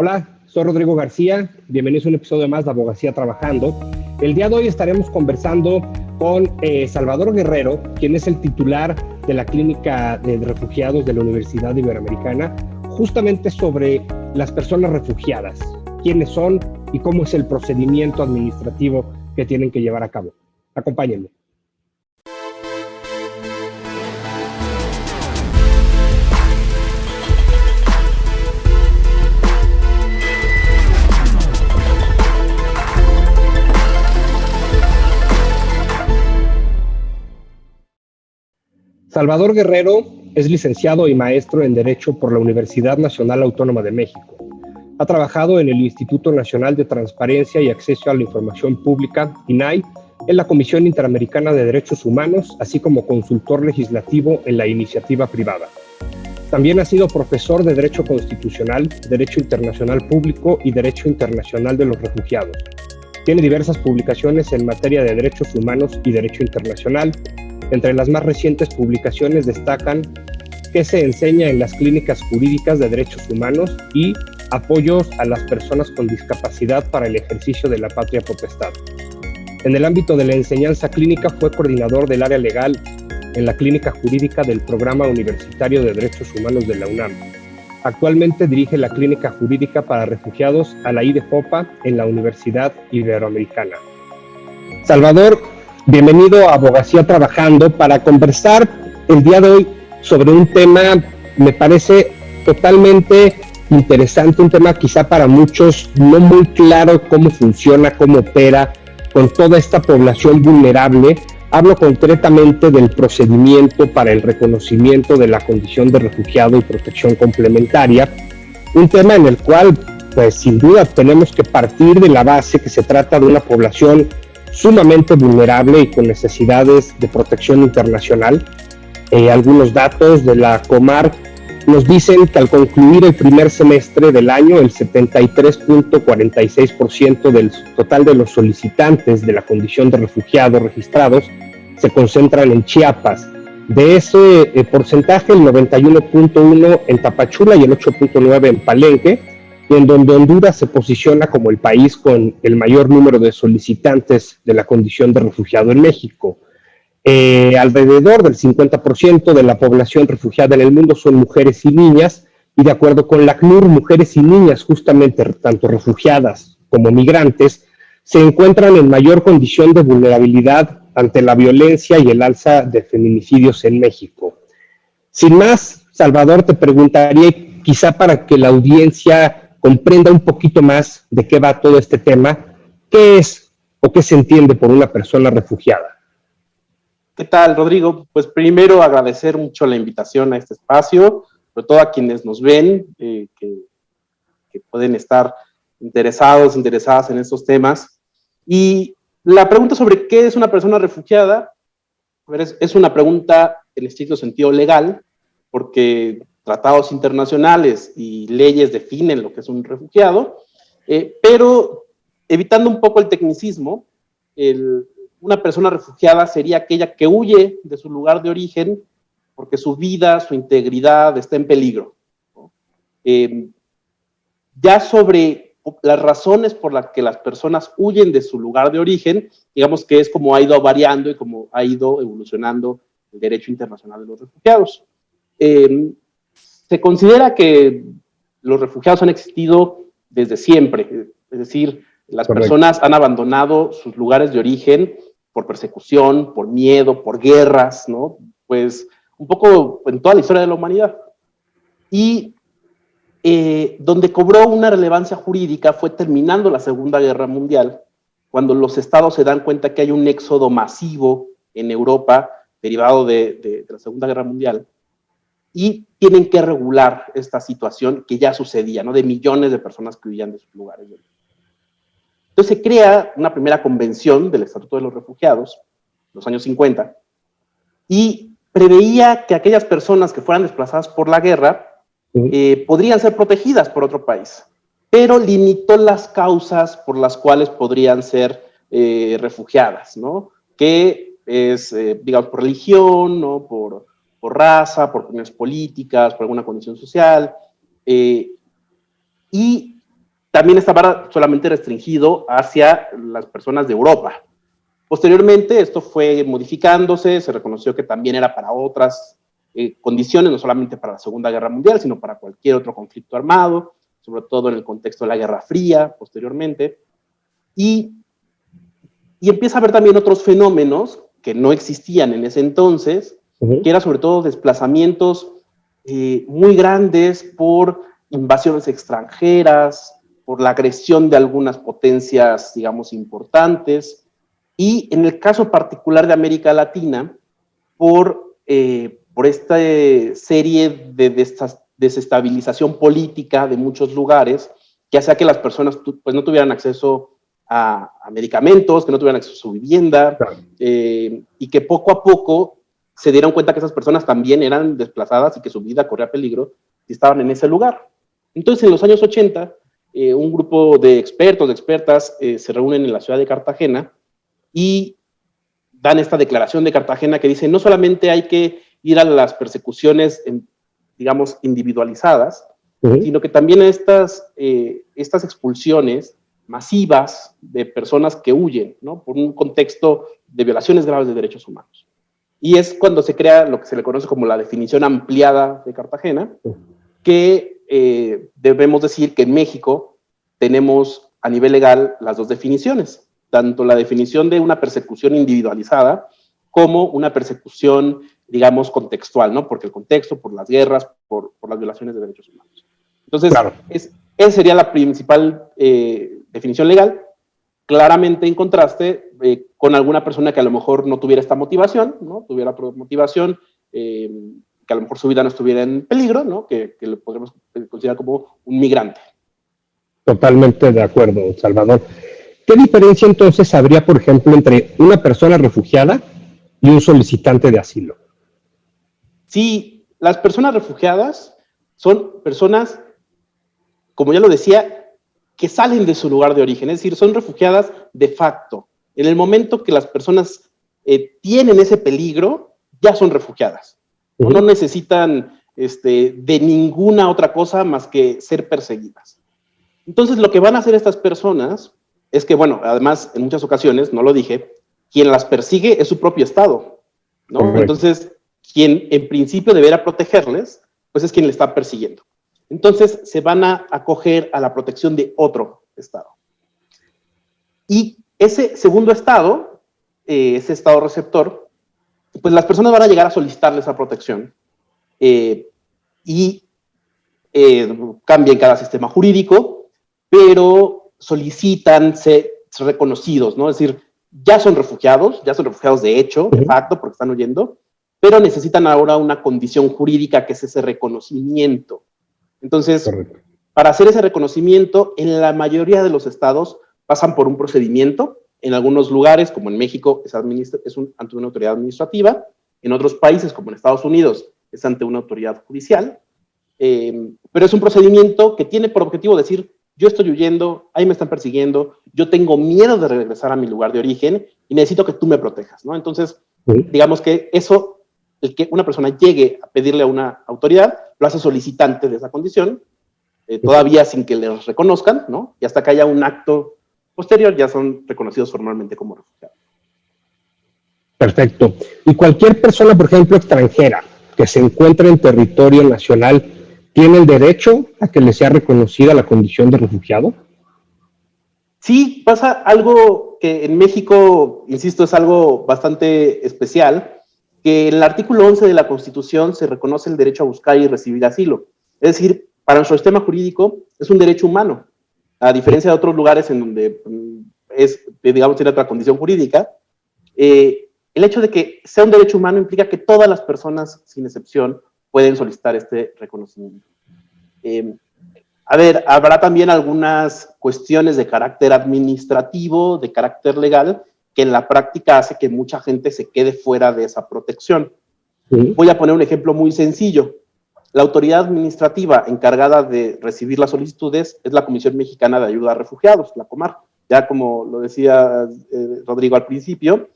Hola, soy Rodrigo García, bienvenidos a un episodio más de Abogacía Trabajando. El día de hoy estaremos conversando con Salvador Guerrero, quien es el titular de la Clínica de Refugiados de la Universidad Iberoamericana, justamente sobre las personas refugiadas, quiénes son y cómo es el procedimiento administrativo que tienen que llevar a cabo. Acompáñenme. Salvador Guerrero es licenciado y maestro en Derecho por la Universidad Nacional Autónoma de México. Ha trabajado en el Instituto Nacional de Transparencia y Acceso a la Información Pública, INAI, en la Comisión Interamericana de Derechos Humanos, así como consultor legislativo en la iniciativa privada. También ha sido profesor de Derecho Constitucional, Derecho Internacional Público y Derecho Internacional de los Refugiados. Tiene diversas publicaciones en materia de derechos humanos y derecho internacional. Entre las más recientes publicaciones destacan qué se enseña en las clínicas jurídicas de derechos humanos y apoyos a las personas con discapacidad para el ejercicio de la patria potestad. En el ámbito de la enseñanza clínica fue coordinador del área legal en la clínica jurídica del Programa Universitario de Derechos Humanos de la UNAM. Actualmente dirige la clínica jurídica para refugiados a la IDFOPA en la Universidad Iberoamericana. Salvador, bienvenido a Abogacía Trabajando para conversar el día de hoy sobre un tema, me parece totalmente interesante, un tema quizá para muchos no muy claro cómo funciona, cómo opera con toda esta población vulnerable. Hablo concretamente del procedimiento para el reconocimiento de la condición de refugiado y protección complementaria, un tema en el cual, pues sin duda tenemos que partir de la base que se trata de una población sumamente vulnerable y con necesidades de protección internacional. Algunos datos de la Comar nos dicen que al concluir el primer semestre del año, el 73.46% del total de los solicitantes de la condición de refugiados registrados se concentran en Chiapas. De ese porcentaje, el 91.1% en Tapachula y el 8.9% en Palenque, y en donde Honduras se posiciona como el país con el mayor número de solicitantes de la condición de refugiado en México. Alrededor del 50% de la población refugiada en el mundo son mujeres y niñas, y de acuerdo con la ACNUR, mujeres y niñas, justamente tanto refugiadas como migrantes, se encuentran en mayor condición de vulnerabilidad ante la violencia y el alza de feminicidios en México. Sin más, Salvador, te preguntaría, quizá para que la audiencia comprenda un poquito más de qué va todo este tema, ¿qué es o qué se entiende por una persona refugiada? ¿Qué tal, Rodrigo? Pues primero agradecer mucho la invitación a este espacio, sobre todo a quienes nos ven, que pueden estar interesadas en estos temas. Y la pregunta sobre qué es una persona refugiada, es una pregunta en estricto sentido legal, porque tratados internacionales y leyes definen lo que es un refugiado, pero evitando un poco el tecnicismo, una persona refugiada sería aquella que huye de su lugar de origen porque su vida, su integridad está en peligro, ¿no? Ya sobre las razones por las que las personas huyen de su lugar de origen, digamos que es como ha ido variando y como ha ido evolucionando el derecho internacional de los refugiados. Se considera que los refugiados han existido desde siempre, es decir, las personas han abandonado sus lugares de origen por persecución, por miedo, por guerras, ¿no? Pues un poco en toda la historia de la humanidad. Y donde cobró una relevancia jurídica fue terminando la Segunda Guerra Mundial, cuando los estados se dan cuenta que hay un éxodo masivo en Europa derivado de la Segunda Guerra Mundial, y tienen que regular esta situación que ya sucedía, ¿no? De millones de personas que huían de sus lugares de origen. Entonces se crea una primera convención del Estatuto de los Refugiados, en los años 50, y preveía que aquellas personas que fueran desplazadas por la guerra podrían ser protegidas por otro país, pero limitó las causas por las cuales podrían ser refugiadas, ¿no? Que es, digamos, por religión, ¿no? Por raza, por opiniones políticas, por alguna condición social, y también estaba solamente restringido hacia las personas de Europa. Posteriormente, esto fue modificándose, se reconoció que también era para otras condiciones, no solamente para la Segunda Guerra Mundial, sino para cualquier otro conflicto armado, sobre todo en el contexto de la Guerra Fría, posteriormente. Y empieza a haber también otros fenómenos que no existían en ese entonces, que era sobre todo desplazamientos muy grandes por invasiones extranjeras, por la agresión de algunas potencias, digamos, importantes, y en el caso particular de América Latina, por esta serie de desestabilización política de muchos lugares, que hacía que las personas pues, no tuvieran acceso a medicamentos, que no tuvieran acceso a su vivienda, y que poco a poco se dieron cuenta que esas personas también eran desplazadas y que su vida corría peligro si estaban en ese lugar. Entonces, en los años 80, un grupo de expertos, de expertas, se reúnen en la ciudad de Cartagena y dan esta declaración de Cartagena que dice, no solamente hay que ir a las persecuciones, digamos, individualizadas, sino que también estas expulsiones masivas de personas que huyen, ¿no? Por un contexto de violaciones graves de derechos humanos. Y es cuando se crea lo que se le conoce como la definición ampliada de Cartagena, que debemos decir que en México tenemos a nivel legal las dos definiciones, tanto la definición de una persecución individualizada como una persecución, digamos, contextual, ¿no? Porque el contexto, por las guerras, por las violaciones de derechos humanos. Entonces, claro, esa sería la principal definición legal, claramente en contraste con alguna persona que a lo mejor no tuviera esta motivación, ¿no? Tuviera motivación, que a lo mejor su vida no estuviera en peligro, ¿no? Que lo podríamos considerar como un migrante. Totalmente de acuerdo, Salvador. ¿Qué diferencia entonces habría, por ejemplo, entre una persona refugiada y un solicitante de asilo? Sí, las personas refugiadas son personas, como ya lo decía, que salen de su lugar de origen, es decir, son refugiadas de facto. En el momento que las personas tienen ese peligro, ya son refugiadas. No necesitan de ninguna otra cosa más que ser perseguidas. Entonces, lo que van a hacer estas personas es que, bueno, además, en muchas ocasiones, no lo dije, quien las persigue es su propio Estado, ¿no? Correcto. Entonces, quien en principio deberá protegerles, pues es quien le está persiguiendo. Entonces, se van a acoger a la protección de otro Estado. Y ese segundo Estado, ese Estado receptor, pues las personas van a llegar a solicitarle esa protección y cambia en cada sistema jurídico, pero solicitan ser reconocidos, ¿no? Es decir, ya son refugiados de hecho, de facto, porque están huyendo, pero necesitan ahora una condición jurídica que es ese reconocimiento. Entonces, correcto, para hacer ese reconocimiento, en la mayoría de los estados pasan por un procedimiento. En algunos lugares, como en México, es ante una autoridad administrativa. En otros países, como en Estados Unidos, es ante una autoridad judicial. Pero es un procedimiento que tiene por objetivo decir, yo estoy huyendo, ahí me están persiguiendo, yo tengo miedo de regresar a mi lugar de origen y necesito que tú me protejas, ¿no? Entonces, digamos que eso, el que una persona llegue a pedirle a una autoridad, lo hace solicitante de esa condición, todavía sin que les reconozcan, ¿no? Y hasta que haya un acto posterior, ya son reconocidos formalmente como refugiados. Perfecto. ¿Y cualquier persona, por ejemplo, extranjera, que se encuentre en territorio nacional, tiene el derecho a que le sea reconocida la condición de refugiado? Sí, pasa algo que en México, insisto, es algo bastante especial, que en el artículo 11 de la Constitución se reconoce el derecho a buscar y recibir asilo. Es decir, para nuestro sistema jurídico es un derecho humano, a diferencia de otros lugares en donde digamos, tiene otra condición jurídica. El hecho de que sea un derecho humano implica que todas las personas, sin excepción, pueden solicitar este reconocimiento. A ver, habrá también algunas cuestiones de carácter administrativo, de carácter legal, que en la práctica hace que mucha gente se quede fuera de esa protección. Voy a poner un ejemplo muy sencillo. La autoridad administrativa encargada de recibir las solicitudes es la Comisión Mexicana de Ayuda a Refugiados, la Comar. Ya como lo decía Rodrigo al principio,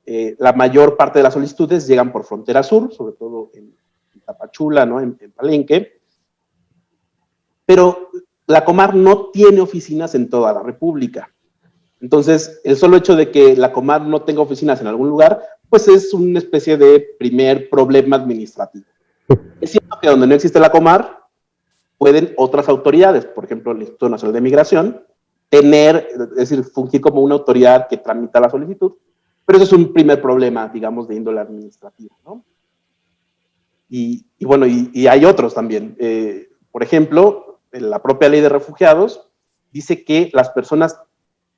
la mayor parte de las solicitudes llegan por frontera sur, sobre todo en Tapachula, ¿no? en Palenque. Pero la Comar no tiene oficinas en toda la República. Entonces, el solo hecho de que la Comar no tenga oficinas en algún lugar, pues es una especie de primer problema administrativo. Es cierto que donde no existe la Comar, pueden otras autoridades, por ejemplo, el Instituto Nacional de Migración, es decir, fungir como una autoridad que tramita la solicitud, pero eso es un primer problema, digamos, de índole administrativa, ¿no? Y bueno, y hay otros también. Por ejemplo, la propia ley de refugiados dice que las personas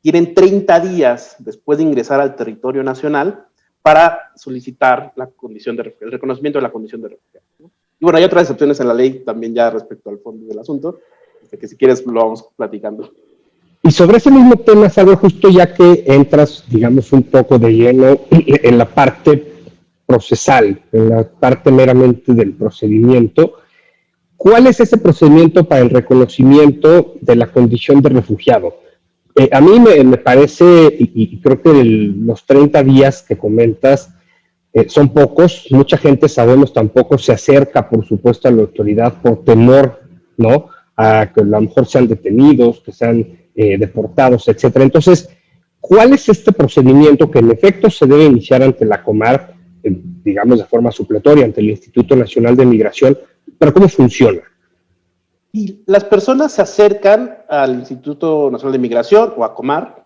tienen 30 días después de ingresar al territorio nacional para solicitar la condición el reconocimiento de la condición de refugiado, ¿no? Y bueno, hay otras excepciones en la ley también ya respecto al fondo del asunto, que si quieres lo vamos platicando. Y sobre ese mismo tema, Salvador, justo ya que entras, digamos, un poco de lleno en la parte procesal, en la parte meramente del procedimiento, ¿cuál es ese procedimiento para el reconocimiento de la condición de refugiado? A mí me parece, y creo que los 30 días que comentas son pocos, mucha gente, sabemos, tampoco se acerca, por supuesto, a la autoridad por temor, ¿no?, a que a lo mejor sean detenidos, que sean deportados, etcétera. Entonces, ¿cuál es este procedimiento que en efecto se debe iniciar ante la Comar, digamos de forma supletoria, ante el Instituto Nacional de Migración, pero cómo funciona? Y las personas se acercan al Instituto Nacional de Migración o a Comar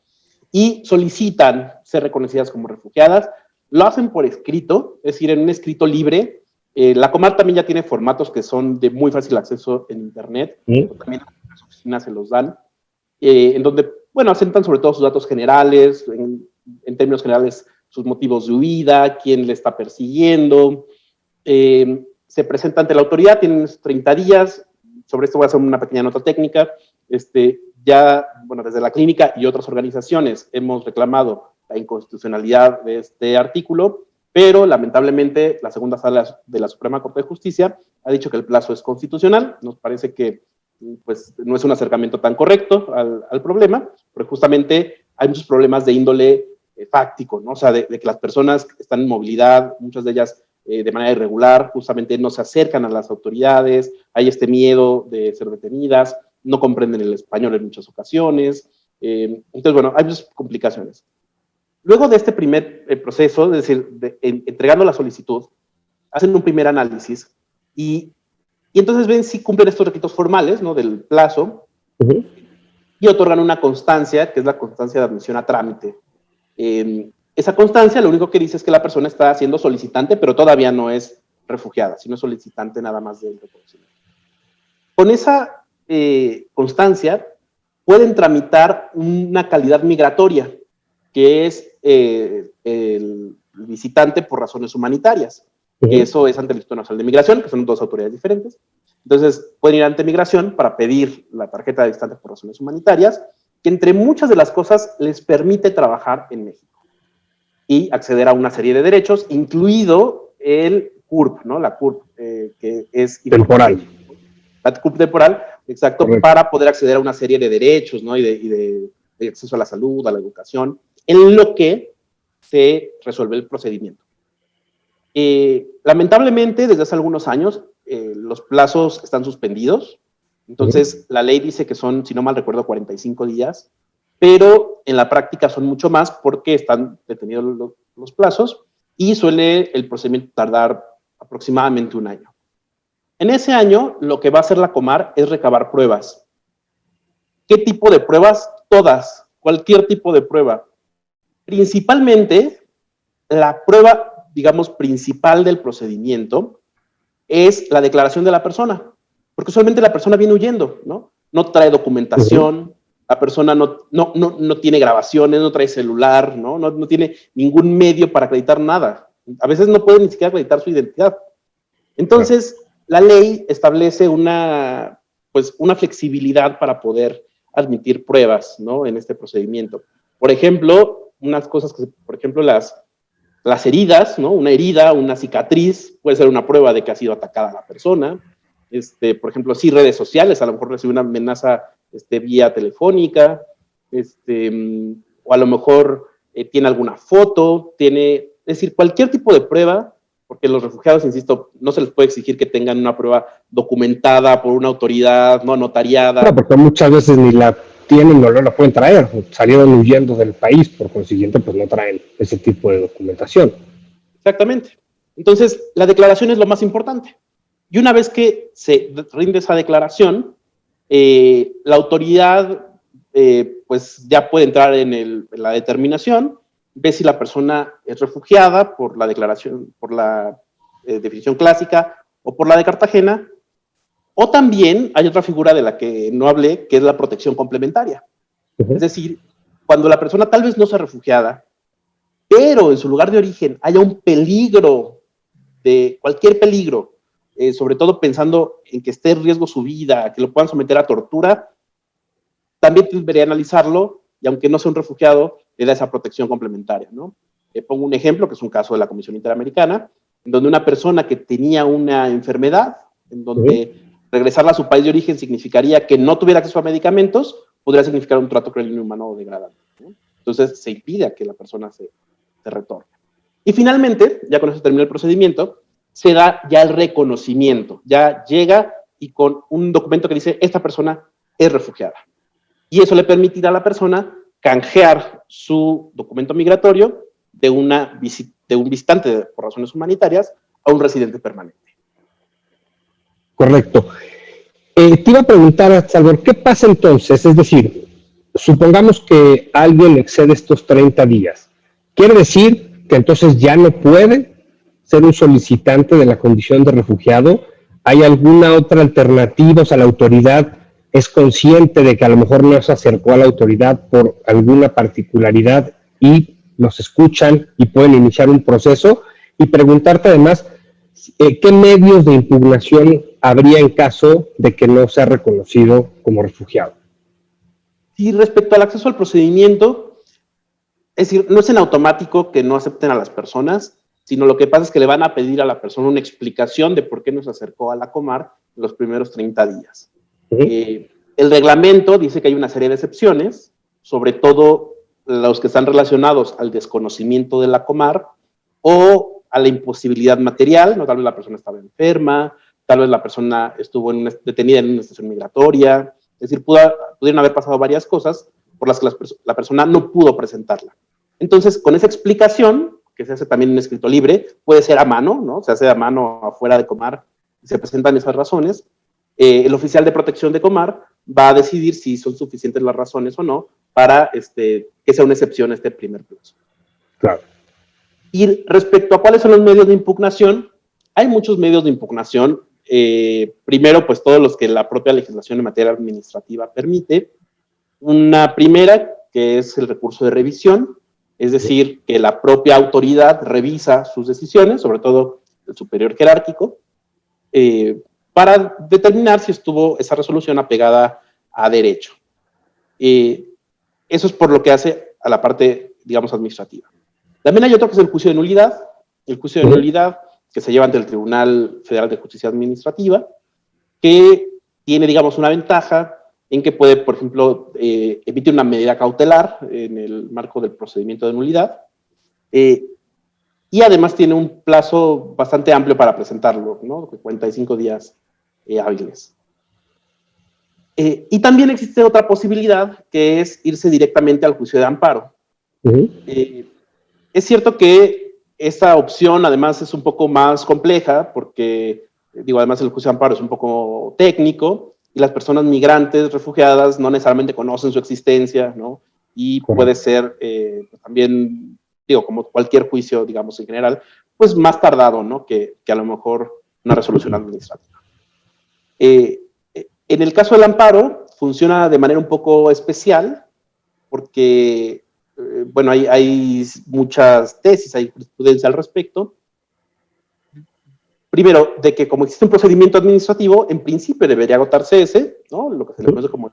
y solicitan ser reconocidas como refugiadas. Lo hacen por escrito, es decir, en un escrito libre. La Comar también ya tiene formatos que son de muy fácil acceso en Internet, también las oficinas se los dan, en donde, bueno, asentan sobre todo sus datos generales, en términos generales, sus motivos de huida, quién le está persiguiendo. Se presenta ante la autoridad, tienen 30 días. Sobre esto voy a hacer una pequeña nota técnica. Ya, bueno, desde la clínica y otras organizaciones hemos reclamado la inconstitucionalidad de este artículo, pero lamentablemente la segunda sala de la Suprema Corte de Justicia ha dicho que el plazo es constitucional. Nos parece que pues, no es un acercamiento tan correcto al problema, porque justamente hay muchos problemas de índole fáctico, ¿no? O sea, de que las personas que están en movilidad, muchas de ellas de manera irregular, justamente no se acercan a las autoridades, hay este miedo de ser detenidas, no comprenden el español en muchas ocasiones. Entonces, bueno, hay muchas complicaciones. Luego de este primer proceso, es decir, entregando la solicitud, hacen un primer análisis y entonces ven si cumplen estos requisitos formales, ¿no?, del plazo, y otorgan una constancia, que es la constancia de admisión a trámite. Esa constancia lo único que dice es que la persona está siendo solicitante, pero todavía no es refugiada, sino solicitante nada más del reconocimiento. Con esa constancia pueden tramitar una calidad migratoria, que es el visitante por razones humanitarias. Que eso es ante el Instituto Nacional de Migración, que son dos autoridades diferentes. Entonces, pueden ir ante Migración para pedir la tarjeta de visitante por razones humanitarias, que entre muchas de las cosas les permite trabajar en México y acceder a una serie de derechos, incluido el CURP, ¿no? La CURP, que es temporal. La CURP temporal, exacto, correcto, para poder acceder a una serie de derechos, ¿no? Y de acceso a la salud, a la educación, en lo que se resuelve el procedimiento. Lamentablemente, desde hace algunos años, los plazos están suspendidos. Entonces, la ley dice que son, si no mal recuerdo, 45 días, pero en la práctica son mucho más porque están detenidos los plazos y suele el procedimiento tardar aproximadamente un año. En ese año, lo que va a hacer la Comar es recabar pruebas. ¿Qué tipo de pruebas? Todas, cualquier tipo de prueba. Principalmente, la prueba, digamos, principal del procedimiento es la declaración de la persona, porque usualmente la persona viene huyendo, ¿no? No trae documentación, la persona no tiene grabaciones, no trae celular, no tiene ningún medio para acreditar nada. A veces no puede ni siquiera acreditar su identidad. Entonces, la ley establece una flexibilidad para poder admitir pruebas, ¿no?, en este procedimiento. Por ejemplo, unas cosas que, por ejemplo, las heridas, ¿no? Una herida, una cicatriz, puede ser una prueba de que ha sido atacada la persona. Por ejemplo, sí, redes sociales, a lo mejor recibe una amenaza vía telefónica, o a lo mejor tiene alguna foto, es decir, cualquier tipo de prueba, porque los refugiados, insisto, no se les puede exigir que tengan una prueba documentada por una autoridad, no notariada. No, porque muchas veces ni la tienen, no la pueden traer, salieron huyendo del país, por consiguiente, pues no traen ese tipo de documentación. Exactamente. Entonces, la declaración es lo más importante. Y una vez que se rinde esa declaración, la autoridad pues ya puede entrar en la determinación, ve si la persona es refugiada por la declaración, por la definición clásica o por la de Cartagena, o también hay otra figura de la que no hablé, que es la protección complementaria. Es decir, cuando la persona tal vez no sea refugiada, pero en su lugar de origen haya un peligro, de cualquier peligro, sobre todo pensando en que esté en riesgo su vida, que lo puedan someter a tortura, también debería analizarlo, y aunque no sea un refugiado, le da esa protección complementaria, ¿no? Pongo un ejemplo, que es un caso de la Comisión Interamericana, en donde una persona que tenía una enfermedad, en donde regresarla a su país de origen significaría que no tuviera acceso a medicamentos, podría significar un trato cruel, inhumano o degradante, ¿no? Entonces se impide a que la persona se retorne. Y finalmente, ya con eso termina el procedimiento, se da ya el reconocimiento, ya llega y con un documento que dice, esta persona es refugiada. Y eso le permitirá a la persona canjear su documento migratorio de un visitante por razones humanitarias a un residente permanente. Correcto. Te iba a preguntar, Salvador, ¿qué pasa entonces? Es decir, supongamos que alguien excede estos 30 días. ¿Quiere decir que entonces ya no puede ser un solicitante de la condición de refugiado? ¿Hay alguna otra alternativa? O sea, la autoridad es consciente de que a lo mejor no se acercó a la autoridad por alguna particularidad y los escuchan y pueden iniciar un proceso. Y preguntarte además, ¿qué medios de impugnación habría en caso de que no sea reconocido como refugiado? Y respecto al acceso al procedimiento, es decir, no es en automático que no acepten a las personas, sino lo que pasa es que le van a pedir a la persona una explicación de por qué no se acercó a la Comar en los primeros 30 días. El reglamento dice que hay una serie de excepciones, sobre todo los que están relacionados al desconocimiento de la Comar o a la imposibilidad material, ¿no? Tal vez la persona estaba enferma, tal vez la persona estuvo detenida en una estación migratoria, es decir, pudieron haber pasado varias cosas por las que la persona no pudo presentarla. Entonces, con esa explicación, que se hace también en escrito libre, puede ser a mano, ¿no? Se hace a mano afuera de Comar y se presentan esas razones. El oficial de protección de Comar va a decidir si son suficientes las razones o no para que sea una excepción este primer plazo. Claro. Y respecto a cuáles son los medios de impugnación, hay muchos medios de impugnación. Primero, pues todos los que la propia legislación en materia administrativa permite. Una primera, que es el recurso de revisión, es decir, que la propia autoridad revisa sus decisiones, sobre todo el superior jerárquico, para determinar si estuvo esa resolución apegada a derecho. Eso es por lo que hace a la parte, digamos, administrativa. También hay otro que es el juicio de nulidad. El juicio de nulidad que se lleva ante el Tribunal Federal de Justicia Administrativa, que tiene, digamos, una ventaja en que puede, por ejemplo, emitir una medida cautelar en el marco del procedimiento de nulidad, y además tiene un plazo bastante amplio para presentarlo, ¿no? 45 días hábiles. Y también existe otra posibilidad, que es irse directamente al juicio de amparo. Es cierto que esta opción además es un poco más compleja, porque, además el juicio de amparo es un poco técnico, y las personas migrantes, refugiadas, no necesariamente conocen su existencia, ¿no? Y puede ser también, como cualquier juicio, digamos, en general, pues más tardado, ¿no? Que a lo mejor una resolución administrativa. En el caso del amparo, funciona de manera un poco especial, porque, bueno, hay muchas tesis, hay jurisprudencia al respecto. Primero, de que como existe un procedimiento administrativo, en principio debería agotarse ese, ¿no? Lo que se le conoce como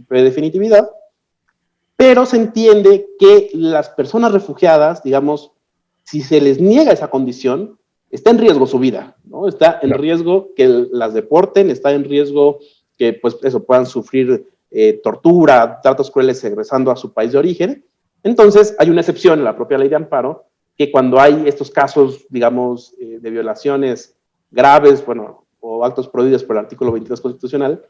definitividad, pero se entiende que las personas refugiadas, digamos, si se les niega esa condición, está en riesgo su vida, ¿no? Está en riesgo que las deporten, está en riesgo que, pues, eso, puedan sufrir tortura, tratos crueles regresando a su país de origen. Entonces, hay una excepción en la propia ley de amparo que cuando hay estos casos, digamos, de violaciones graves, bueno, o actos prohibidos por el artículo 22 constitucional,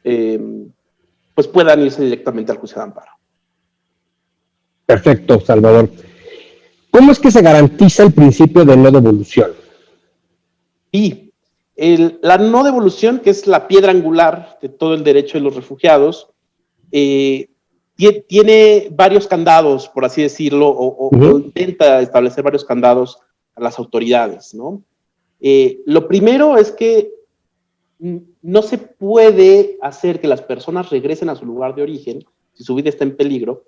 pues puedan irse directamente al juicio de amparo. Perfecto, Salvador. ¿Cómo es que se garantiza el principio de no devolución? Y la no devolución, que es la piedra angular de todo el derecho de los refugiados, tiene varios candados, por así decirlo, o intenta establecer varios candados a las autoridades, ¿no? Lo primero es que no se puede hacer que las personas regresen a su lugar de origen si su vida está en peligro,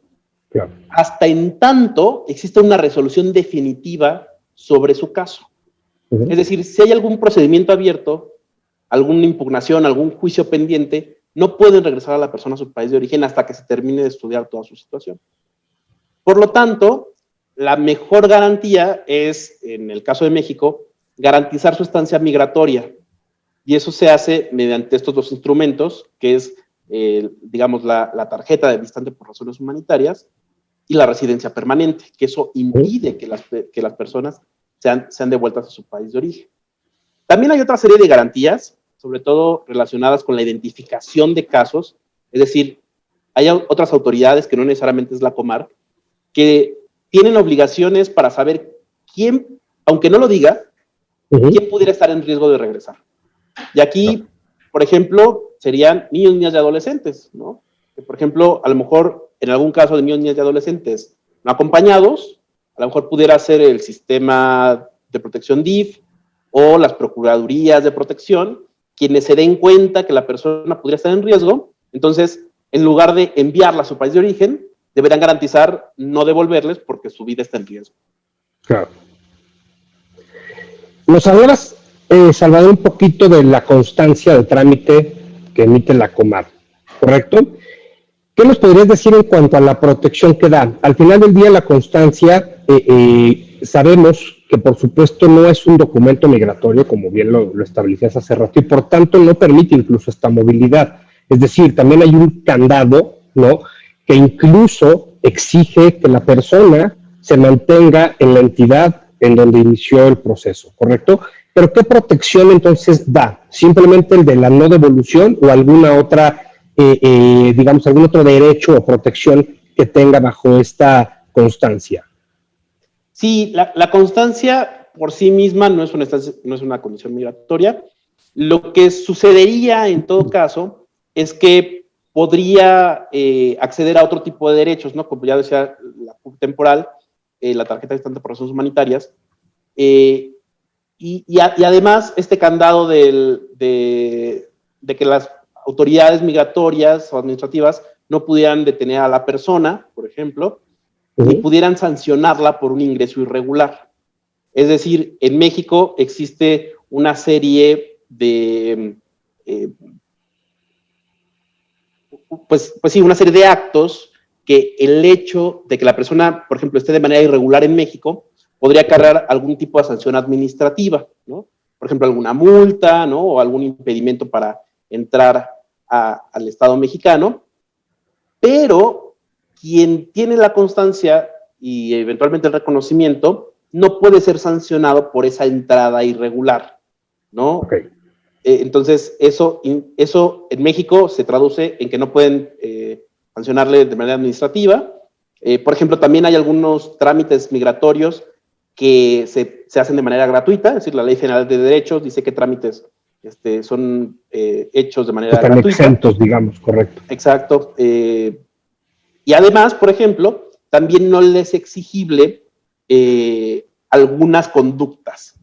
claro, hasta en tanto existe una resolución definitiva sobre su caso. Es decir, si hay algún procedimiento abierto, alguna impugnación, algún juicio pendiente, no pueden regresar a la persona a su país de origen hasta que se termine de estudiar toda su situación. Por lo tanto, la mejor garantía es, en el caso de México, garantizar su estancia migratoria. Y eso se hace mediante estos dos instrumentos, que es, digamos, la tarjeta de visitante por razones humanitarias y la residencia permanente, que eso impide que las personas sean devueltas a su país de origen. También hay otra serie de garantías, sobre todo relacionadas con la identificación de casos, es decir, hay otras autoridades, que no necesariamente es la Comar, que tienen obligaciones para saber quién, aunque no lo diga, quién pudiera estar en riesgo de regresar. Y aquí, por ejemplo, serían niños, niñas y adolescentes, ¿no? Que, por ejemplo, a lo mejor, en algún caso de niños, niñas y adolescentes no acompañados, a lo mejor pudiera ser el sistema de protección DIF o las procuradurías de protección, quienes se den cuenta que la persona podría estar en riesgo. Entonces, en lugar de enviarla a su país de origen, deberán garantizar no devolverles porque su vida está en riesgo. Claro. Nos hablabas, Salvador, un poquito de la constancia de trámite que emite la Comar, ¿correcto? ¿Qué nos podrías decir en cuanto a la protección que da? Al final del día, la constancia, sabemos que por supuesto no es un documento migratorio, como bien lo establecías hace rato, y por tanto no permite incluso esta movilidad. Es decir, también hay un candado, ¿no?, que incluso exige que la persona se mantenga en la entidad en donde inició el proceso, ¿correcto? Pero ¿qué protección entonces da? ¿Simplemente el de la no devolución o alguna otra, digamos, algún otro derecho o protección que tenga bajo esta constancia? Sí, la constancia por sí misma no es una condición migratoria. Lo que sucedería en todo caso es que podría acceder a otro tipo de derechos, ¿no? Como ya decía, la CUP temporal, la tarjeta de visitante por razones humanitarias, y además este candado de que las autoridades migratorias o administrativas no pudieran detener a la persona, por ejemplo, ni pudieran sancionarla por un ingreso irregular. Es decir, en México existe una serie de, pues sí, una serie de actos que el hecho de que la persona, por ejemplo, esté de manera irregular en México, podría acarrear algún tipo de sanción administrativa, ¿no? Por ejemplo, alguna multa, ¿no? O algún impedimento para entrar al Estado mexicano, pero quien tiene la constancia y eventualmente el reconocimiento no puede ser sancionado por esa entrada irregular, ¿no? Okay. Entonces, eso en México se traduce en que no pueden sancionarle de manera administrativa. Por ejemplo, también hay algunos trámites migratorios que se hacen de manera gratuita, es decir, la Ley General de Derechos dice que trámites son hechos de manera gratuita. Están exentos, digamos, correcto. Exacto. Y además, por ejemplo, también no les es exigible algunas conductas.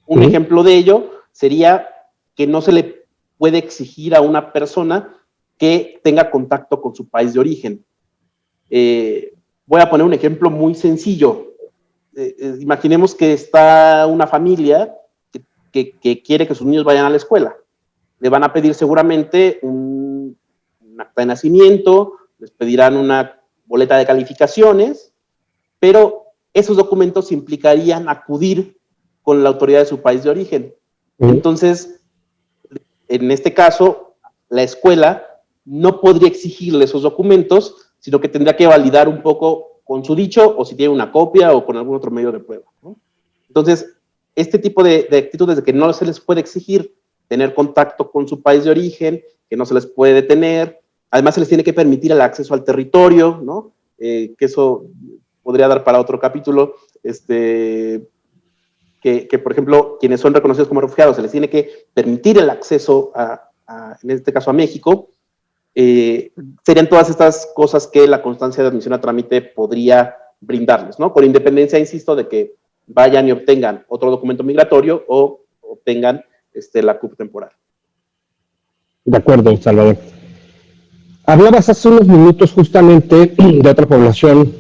Un ejemplo de ello sería que no se le puede exigir a una persona que tenga contacto con su país de origen. Voy a poner un ejemplo muy sencillo. Imaginemos que está una familia que quiere que sus niños vayan a la escuela. Le van a pedir seguramente un acta de nacimiento, les pedirán una boleta de calificaciones, pero esos documentos implicarían acudir con la autoridad de su país de origen. Entonces, en este caso, la escuela no podría exigirle esos documentos, sino que tendría que validar un poco con su dicho o si tiene una copia o con algún otro medio de prueba, ¿no? Entonces, este tipo de actitudes de que no se les puede exigir tener contacto con su país de origen, que no se les puede detener, además se les tiene que permitir el acceso al territorio, ¿no? Que eso podría dar para otro capítulo, que por ejemplo, quienes son reconocidos como refugiados, se les tiene que permitir el acceso en este caso a México. Serían todas estas cosas que la constancia de admisión a trámite podría brindarles, ¿no? Con independencia, insisto, de que vayan y obtengan otro documento migratorio o obtengan la CUP temporal. De acuerdo, Salvador. Hablabas hace unos minutos justamente de otra población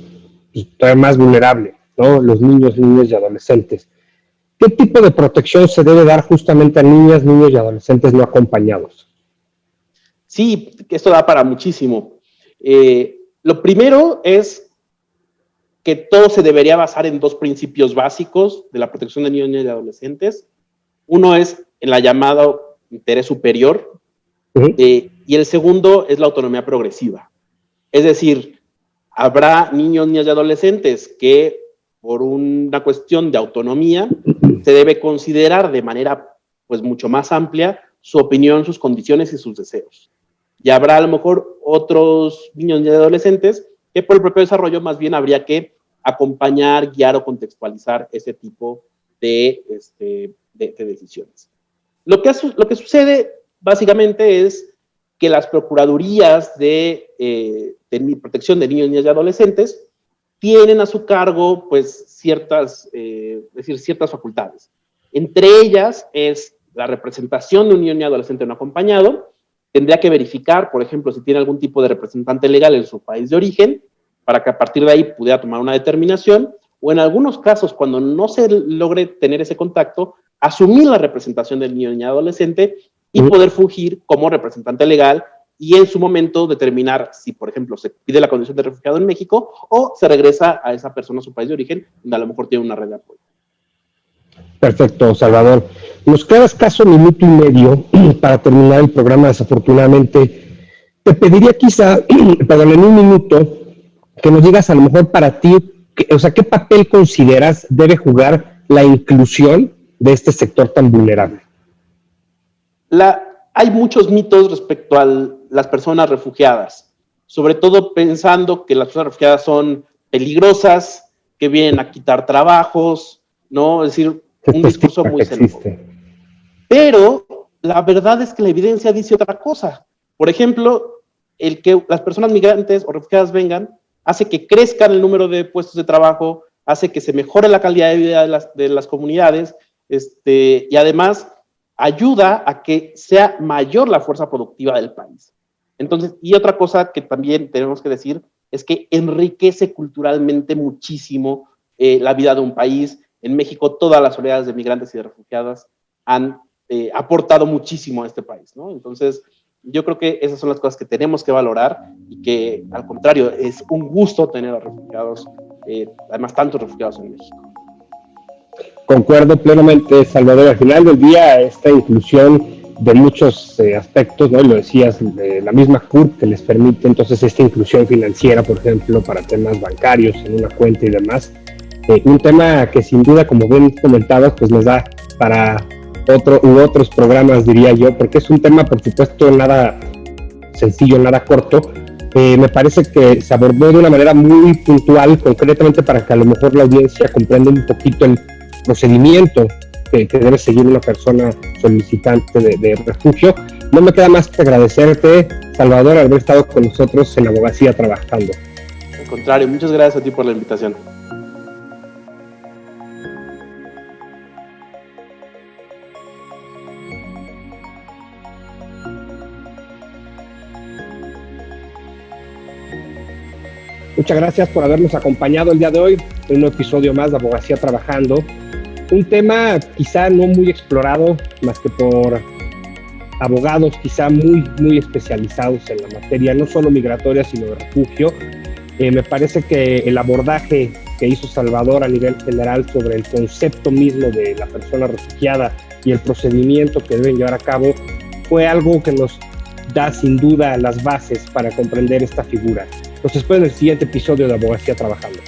todavía más vulnerable, ¿no? Los niños y adolescentes. ¿Qué tipo de protección se debe dar justamente a niñas, niños y adolescentes no acompañados? Sí, esto da para muchísimo. Lo primero es que todo se debería basar en dos principios básicos de la protección de niños y adolescentes. Uno es el llamado interés superior, y el segundo es la autonomía progresiva. Es decir, habrá niños, niñas y adolescentes que por una cuestión de autonomía se debe considerar de manera pues mucho más amplia su opinión, sus condiciones y sus deseos. Y habrá a lo mejor otros niños y adolescentes que por el propio desarrollo más bien habría que acompañar, guiar o contextualizar ese tipo de decisiones. Lo que sucede básicamente es que las procuradurías de protección de niños, niñas y adolescentes tienen a su cargo pues ciertas facultades. Entre ellas es la representación de un niño y adolescente no acompañado. Tendría que verificar, por ejemplo, si tiene algún tipo de representante legal en su país de origen, para que a partir de ahí pudiera tomar una determinación, o en algunos casos, cuando no se logre tener ese contacto, asumir la representación del niño y adolescente y poder fungir como representante legal y en su momento determinar si, por ejemplo, se pide la condición de refugiado en México o se regresa a esa persona a su país de origen, donde a lo mejor tiene una red de apoyo. Perfecto, Salvador. Nos queda escaso minuto y medio para terminar el programa, desafortunadamente. Te pediría quizá, perdón, en un minuto, que nos digas a lo mejor para ti, ¿qué papel consideras debe jugar la inclusión de este sector tan vulnerable? Hay muchos mitos respecto a las personas refugiadas, sobre todo pensando que las personas refugiadas son peligrosas, que vienen a quitar trabajos, ¿no? Es decir, un discurso muy xenófobo. Pero la verdad es que la evidencia dice otra cosa. Por ejemplo, el que las personas migrantes o refugiadas vengan hace que crezcan el número de puestos de trabajo, hace que se mejore la calidad de vida de las comunidades, y además ayuda a que sea mayor la fuerza productiva del país. Entonces, y otra cosa que también tenemos que decir es que enriquece culturalmente muchísimo la vida de un país. En México, todas las oleadas de migrantes y de refugiadas han aportado muchísimo a este país, ¿no? Entonces, yo creo que esas son las cosas que tenemos que valorar y que, al contrario, es un gusto tener a refugiados, además tantos refugiados en México. Concuerdo plenamente, Salvador. Al final del día, esta inclusión de muchos aspectos, ¿no? Lo decías, la misma CURP que les permite entonces esta inclusión financiera, por ejemplo, para temas bancarios en una cuenta y demás. Un tema que sin duda, como bien comentabas, pues nos da para otros programas, diría yo, porque es un tema, por supuesto, nada sencillo, nada corto. Me parece que se abordó de una manera muy puntual, concretamente para que a lo mejor la audiencia comprenda un poquito el procedimiento que debe seguir una persona solicitante de refugio. No me queda más que agradecerte, Salvador, haber estado con nosotros en Abogacía Trabajando. Al contrario, muchas gracias a ti por la invitación. Muchas gracias por habernos acompañado el día de hoy en un episodio más de Abogacía Trabajando. Un tema quizá no muy explorado, más que por abogados quizá muy especializados en la materia, no solo migratoria, sino de refugio. Me parece que el abordaje que hizo Salvador a nivel general sobre el concepto mismo de la persona refugiada y el procedimiento que deben llevar a cabo fue algo que nos da sin duda las bases para comprender esta figura. Los espero en el siguiente episodio de Abogacía Trabajando.